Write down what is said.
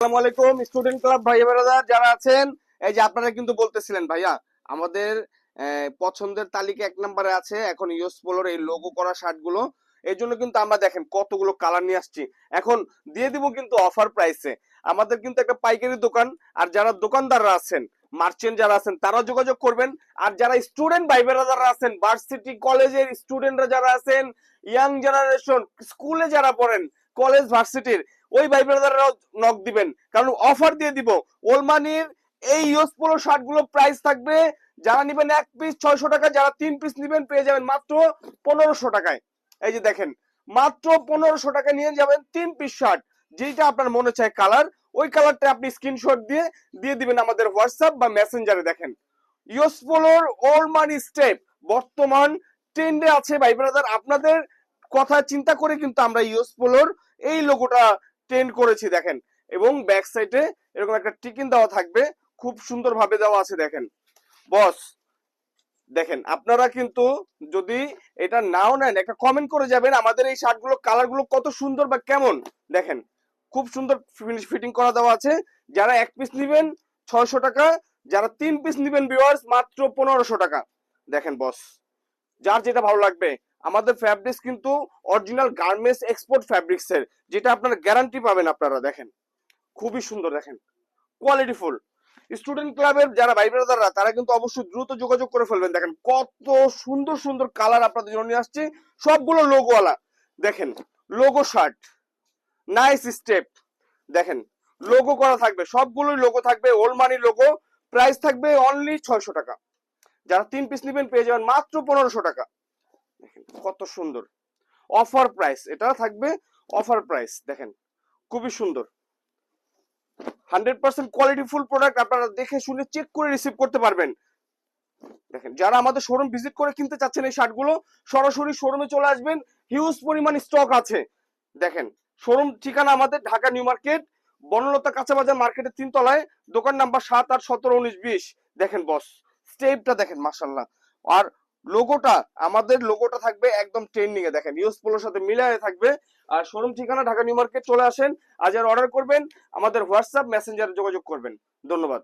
আসসালামু আলাইকুম student club ভাই ব্রাদার যারা আছেন, এই যে আপনারা কিন্তু বলতেছিলেন ভাইয়া আমাদের পছন্দের তালিকা এক নম্বরে আছে এখন ইউএস পোলোর এই লোগো করা শার্ট গুলো। এই জন্য কিন্তু আমরা দেখেন কতগুলো কালার নিয়ে আসছি, এখন দিয়ে দিব কিন্তু অফার প্রাইসে। আমাদের কিন্তু একটা পাইকারি দোকান, আর যারা দোকানদাররা আছেন মার্চেন্ট যারা আছেন তারা যোগাযোগ করবেন। আর যারা স্টুডেন্ট ভাই ব্রাদাররা আছেন, ভার্সিটি কলেজের স্টুডেন্টরা যারা আছেন, ইয়াং জেনারেশন স্কুলে যারা পড়েন, কলেজ ভার্সিটির ওই ভাই ব্রাদাররাও নক দিবেন, কারণ অফার দিয়ে দিব। ওলমানির এই ইউএস পোলো শার্ট গুলো প্রাইস থাকবে, যারা নিবেন এক পিস 600 টাকা, যারা 3 পিস নিবেন পেয়ে যাবেন মাত্র 1500 টাকায়। এই যে দেখেন মাত্র 1500 টাকা নিয়ে যাবেন 3 পিস শার্ট, যেটা আপনার মনে চায় কালার ওই কালারটা আপনি স্ক্রিনশট দিয়ে দিয়ে দিবেন আমাদের হোয়াটসঅ্যাপ বা মেসেঞ্জারে। দেখেন ইউএস পোলোর ওলমানি স্টেপ বর্তমান ট্রেন্ডে আছে ভাই ব্রাদার, আপনাদের কথা চিন্তা করে কিন্তু আমরা ইউএস পোলোর এই লোগোটা ট্রেন্ড করেছি দেখেন। এবং ব্যাক সাইডে এরকম একটা টিকিন দেওয়া থাকবে, খুব সুন্দর ভাবে দেওয়া আছে দেখেন বস। দেখেন আপনারা কিন্তু যদি এটা নাও নেন একটা কমেন্ট করে যাবেন আমাদের এই শার্টগুলো কালারগুলো কত সুন্দর বা কেমন। দেখেন খুব সুন্দর ফিটিং করা দেওয়া আছে। যারা 1 পিস নিবেন 600 টাকা, যারা 3 পিস নিবেন ভিউয়ার্স মাত্র 1500 টাকা। দেখেন বস, যার যেটা ভালো লাগবে। আমাদের ফ্যাব্রিক্স কিন্তু অরিজিনাল গার্মেন্টস এক্সপোর্ট ফ্যাব্রিক্স এর, যেটা আপনারা গ্যারান্টি পাবেন। আপনারা দেখেন খুবই সুন্দর, দেখেন কোয়ালিটিফুল। স্টুডেন্ট ক্লাবের যারা ভাই ব্রাদাররা তারা কিন্তু অবশ্যই দ্রুত যোগাযোগ করে ফেলবেন। দেখেন কত সুন্দর সুন্দর কালার আপনাদের জন্য নিয়ে আসছে, সবগুলো লোগোওয়ালা। দেখেন লোগো শার্ট, নাইস স্টেপ, দেখেন লোগো করা থাকবে, সবগুলোই লোগো থাকবে, ওলমানি লোগো। প্রাইস থাকবে অনলি 600 টাকা, যারা 3 পিস নিবেন পেয়ে যাবেন মাত্র 1500 টাকা। দেখেন কত সুন্দর অফার প্রাইস, এটা থাকবে অফার প্রাইস। দেখেন খুবই সুন্দর, 100% কোয়ালিটিফুল প্রোডাক্ট, আপনারা দেখে শুনে চেক করে রিসিভ করতে পারবেন। দেখেন যারা আমাদের শোরুম ভিজিট করে কিনতে চাচ্ছেন এই শার্টগুলো সরাসরি শোরুমে চলে আসবেন, হিউজ পরিমাণ স্টক আছে। দেখেন শোরুম ঠিকানা আমাদের ঢাকা নিউ মার্কেট, বনলতা কাঁচা বাজার মার্কেটের 3 তলায়, দোকান নাম্বার 7, 8, 17, 19, 20। দেখেন বস স্টেপটা দেখেন মাশাআল্লাহ। আর লোগোটা, আমাদের লোগোটা থাকবে একদম ট্রেন্ডিং এ, দেখেন ইউএস পোলোর সাথে মিলায়ে থাকবে। আর শোরুম ঠিকানা ঢাকা নিউ মার্কেট, চলে আসেন। আজ আর অর্ডার করবেন আমাদের হোয়াটসঅ্যাপ মেসেঞ্জারে যোগাযোগ করবেন। ধন্যবাদ।